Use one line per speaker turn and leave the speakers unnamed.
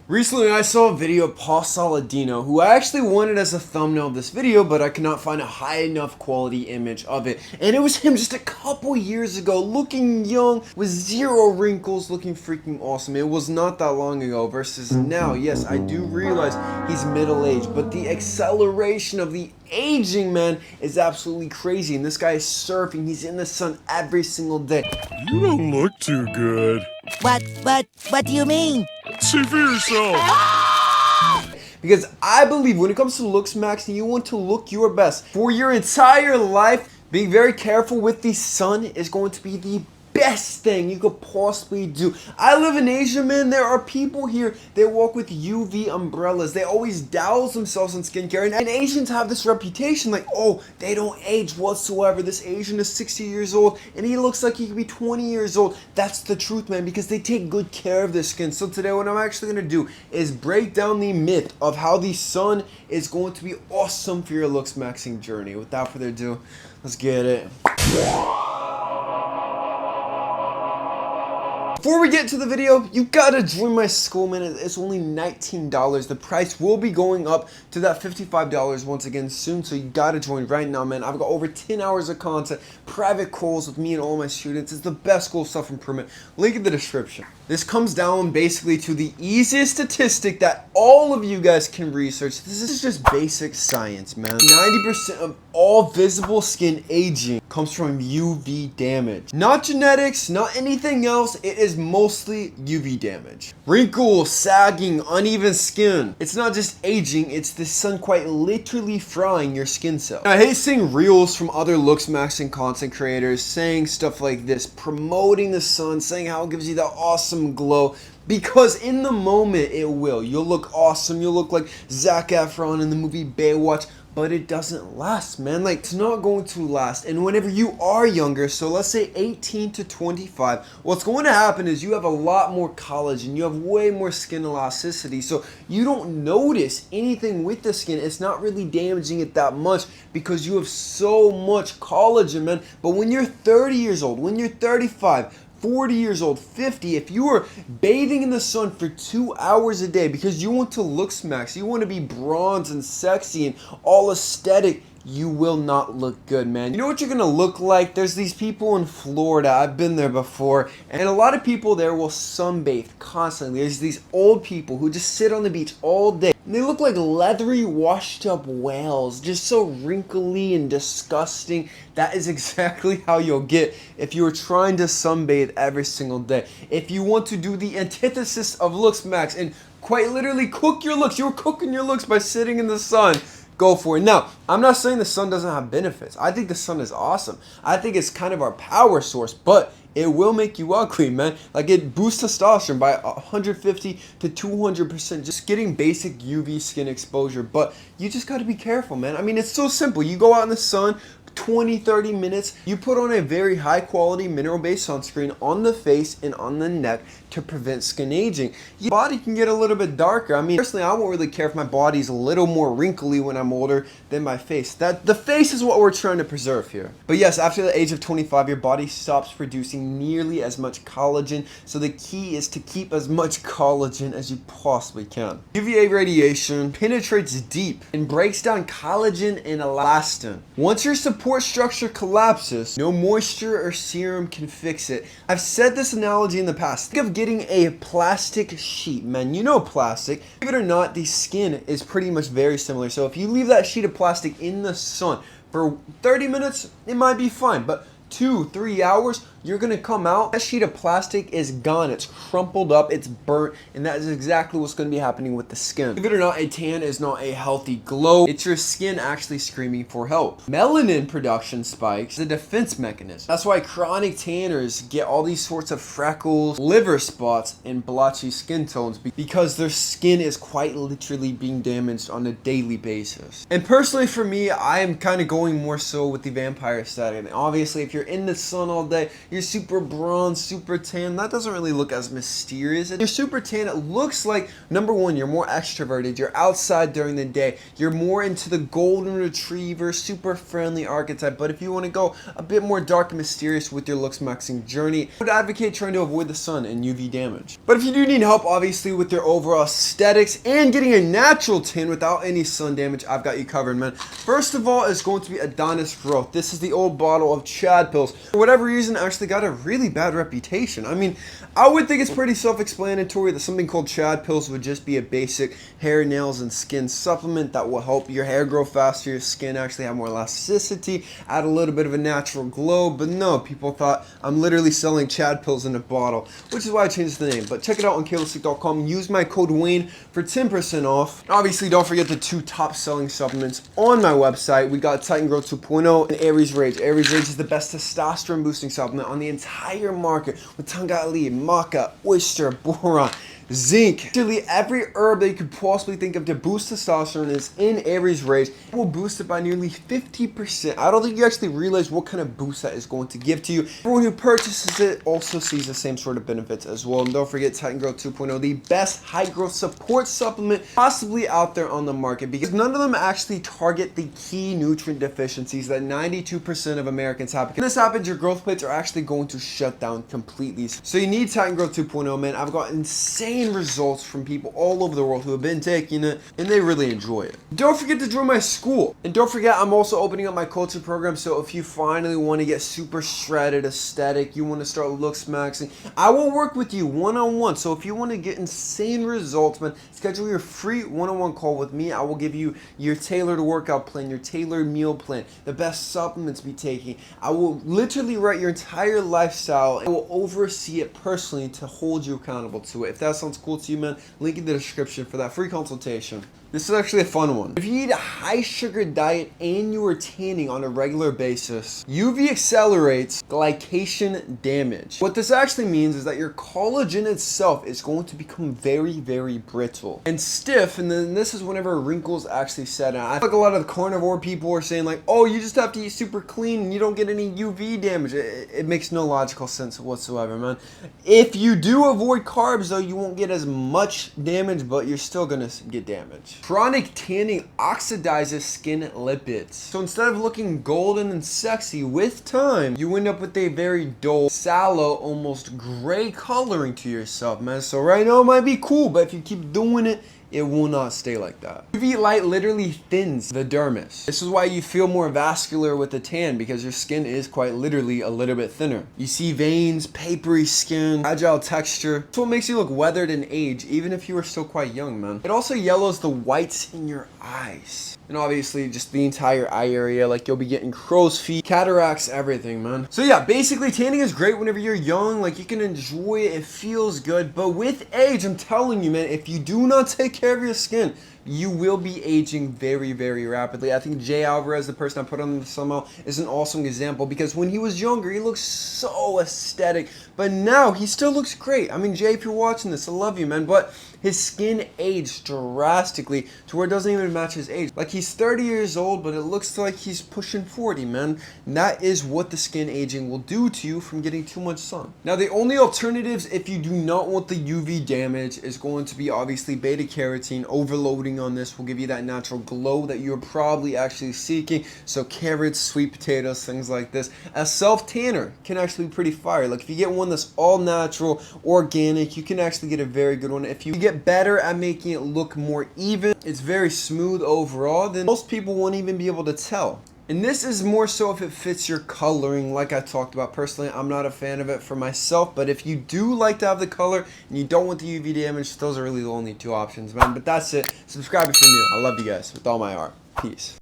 Recently, I saw a video of Paul Saladino, who I actually wanted as a thumbnail of this video, but I could not find a high enough quality image of it. And it was him just a couple years ago, looking young, with zero wrinkles, looking freaking awesome. It was not that long ago versus now. Yes, I do realize he's middle-aged, but the acceleration of the aging, man, is absolutely crazy. And this guy is surfing. He's in the sun every single day.
You don't look too good.
What do you mean?
See for yourself.
Because I believe when it comes to looks, Max, you want to look your best for your entire life. Being very careful with the sun is going to be the best thing you could possibly do. I live in Asia, man. There are people here that walk with UV umbrellas. They always douse themselves in skincare, and Asians have this reputation like, oh, they don't age whatsoever. This Asian is 60 years old and he looks like he could be 20 years old. That's the truth, man, because they take good care of their skin. So today what I'm actually going to do is break down the myth of how the sun is going to be awesome for your looks maxing journey. Without further ado, let's get it. Before we get to the video, you gotta join my school, man. It's only $19. The price will be going up to that $55 once again soon, so you gotta join right now, man. I've got over 10 hours of content, private calls with me and all my students. It's the best school self-improvement. Link in the description. This comes down basically to the easiest statistic that all of you guys can research. This is just basic science, man. 90% of all visible skin aging comes from UV damage. Not genetics, not anything else. It is mostly UV damage. Wrinkles, sagging, uneven skin. It's not just aging, it's the sun quite literally frying your skin cells. I hate seeing reels from other looks maxing content creators saying stuff like this, promoting the sun, saying how it gives you that awesome glow, because in the moment it will. You'll look awesome, you'll look like Zac Efron in the movie Baywatch, but it doesn't last, man. Like, it's not going to last. And whenever you are younger, so let's say 18 to 25, what's going to happen is you have a lot more collagen, you have way more skin elasticity, so you don't notice anything with the skin. It's not really damaging it that much because you have so much collagen, man. But when you're 30 years old, when you're 35, 40 years old, 50, if you are bathing in the sun for 2 hours a day because you want to look smax, you want to be bronze and sexy and all aesthetic, you will not look good, man. You know what you're gonna look like? There's these people in Florida, I've been there before, and a lot of people there will sunbathe constantly. There's these old people who just sit on the beach all day, and they look like leathery, washed up whales, just so wrinkly and disgusting. That is exactly how you'll get if you are trying to sunbathe every single day. If you want to do the antithesis of looks, Max, and quite literally cook your looks, you're cooking your looks by sitting in the sun, go for it. Now, I'm not saying the sun doesn't have benefits. I think the sun is awesome. I think it's kind of our power source, but it will make you ugly, man. Like, it boosts testosterone by 150 to 200%, just getting basic UV skin exposure. But you just got to be careful, man. I mean, it's so simple. You go out in the sun 20-30 minutes, you put on a very high quality mineral based sunscreen on the face and on the neck to prevent skin aging. Your body can get a little bit darker. I mean, personally, I won't really care if my body's a little more wrinkly when I'm older than my face. The face is what we're trying to preserve here. But yes, after the age of 25, your body stops producing nearly as much collagen, so the key is to keep as much collagen as you possibly can. UVA radiation penetrates deep and breaks down collagen and elastin. Once your support structure collapses, no moisture or serum can fix it. I've said this analogy in the past. Think of getting a plastic sheet, man. You know plastic. Believe it or not, the skin is pretty much very similar. So if you leave that sheet of plastic in the sun for 30 minutes, it might be fine. But 2-3 hours, you're gonna come out, that sheet of plastic is gone, it's crumpled up, it's burnt, and that is exactly what's gonna be happening with the skin. Believe it or not, a tan is not a healthy glow. It's your skin actually screaming for help. Melanin production spikes the defense mechanism. That's why chronic tanners get all these sorts of freckles, liver spots, and blotchy skin tones because their skin is quite literally being damaged on a daily basis. And personally for me, I am kind of going more so with the vampire aesthetic. And obviously, if you're in the sun all day, you're super bronze, super tan, that doesn't really look as mysterious. If you're super tan, it looks like, number one, you're more extroverted, you're outside during the day, you're more into the golden retriever, super friendly archetype. But if you want to go a bit more dark and mysterious with your looks maxing journey, I would advocate trying to avoid the sun and UV damage. But if you do need help, obviously, with your overall aesthetics and getting a natural tan without any sun damage, I've got you covered, man. First of all, it's going to be Adonis Growth. This is the old bottle of Chad pills. For whatever reason, actually got a really bad reputation. I mean, I would think it's pretty self-explanatory that something called Chad pills would just be a basic hair, nails, and skin supplement that will help your hair grow faster, your skin actually have more elasticity, add a little bit of a natural glow. But no, people thought I'm literally selling Chad pills in a bottle, which is why I changed the name. But check it out on kalosique.com. Use my code Wayne for 10% off. Obviously, don't forget the two top selling supplements on my website. We got Titan Growth 2.0 and Aries Rage. Aries Rage is the best testosterone boosting supplement on the entire market with tangali, maca, oyster, boron, zinc. Literally every herb that you could possibly think of to boost testosterone is in Aries Rage. It will boost it by nearly 50%. I don't think you actually realize what kind of boost that is going to give to you. Everyone who purchases it also sees the same sort of benefits as well. And don't forget Titan Growth 2.0, the best high growth support supplement possibly out there on the market, because none of them actually target the key nutrient deficiencies that 92% of Americans have. When this happens, your growth plates are actually going to shut down completely. So you need Titan Growth 2.0, man. I've got insane results from people all over the world who have been taking it, and they really enjoy it. Don't forget to join my school, and don't forget I'm also opening up my coaching program. So if you finally want to get super shredded aesthetic, you want to start looks maxing, I will work with you one-on-one. So if you want to get insane results, man, schedule your free one-on-one call with me. I will give you your tailored workout plan, your tailored meal plan, the best supplements to be taking. I will literally write your entire lifestyle. I will oversee it personally to hold you accountable to it. If that sounds cool to you, man, link in the description for that free consultation. This is actually a fun one. If you eat a high sugar diet and you are tanning on a regular basis, UV accelerates glycation damage. What this actually means is that your collagen itself is going to become very, very brittle and stiff, and then this is whenever wrinkles actually set in. I feel like a lot of the carnivore people are saying like, oh, you just have to eat super clean and you don't get any UV damage. It makes no logical sense whatsoever, man. If you do avoid carbs, though, you won't get as much damage, but you're still gonna get damage. Chronic tanning oxidizes skin lipids. So instead of looking golden and sexy with time, you end up with a very dull, sallow, almost gray coloring to yourself, man. So right now it might be cool, but if you keep doing it, it will not stay like that. UV light literally thins the dermis. This is why you feel more vascular with the tan, because your skin is quite literally a little bit thinner. You see veins, papery skin, fragile texture. It's what makes you look weathered in age, even if you are still quite young, man. It also yellows the whites in your eyes. And obviously just the entire eye area, like you'll be getting crow's feet, cataracts, everything, man. So yeah, basically tanning is great whenever you're young, like you can enjoy it, it feels good. But with age, I'm telling you, man, if you do not take care of your skin, you will be aging very, very rapidly. I think Jay Alvarez, the person I put on the thumbnail, is an awesome example, because when he was younger, he looked so aesthetic, but now he still looks great. I mean, Jay, if you're watching this, I love you, man, but his skin aged drastically to where it doesn't even match his age. Like, he's 30 years old, but it looks like he's pushing 40, man. And that is what the skin aging will do to you from getting too much sun. Now, the only alternatives if you do not want the UV damage is going to be obviously beta carotene. Overloading on this will give you that natural glow that you're probably actually seeking. So carrots, sweet potatoes, things like this. A self tanner can actually be pretty fire. Like, if you get one that's all natural, organic, you can actually get a very good one. If you get better at making it look more even, it's very smooth overall, then most people won't even be able to tell. And this is more so if it fits your coloring, like I talked about. Personally, I'm not a fan of it for myself, but if you do like to have the color and you don't want the UV damage, those are really the only two options, man. But that's it. Subscribe if you're new. I love you guys with all my heart. Peace.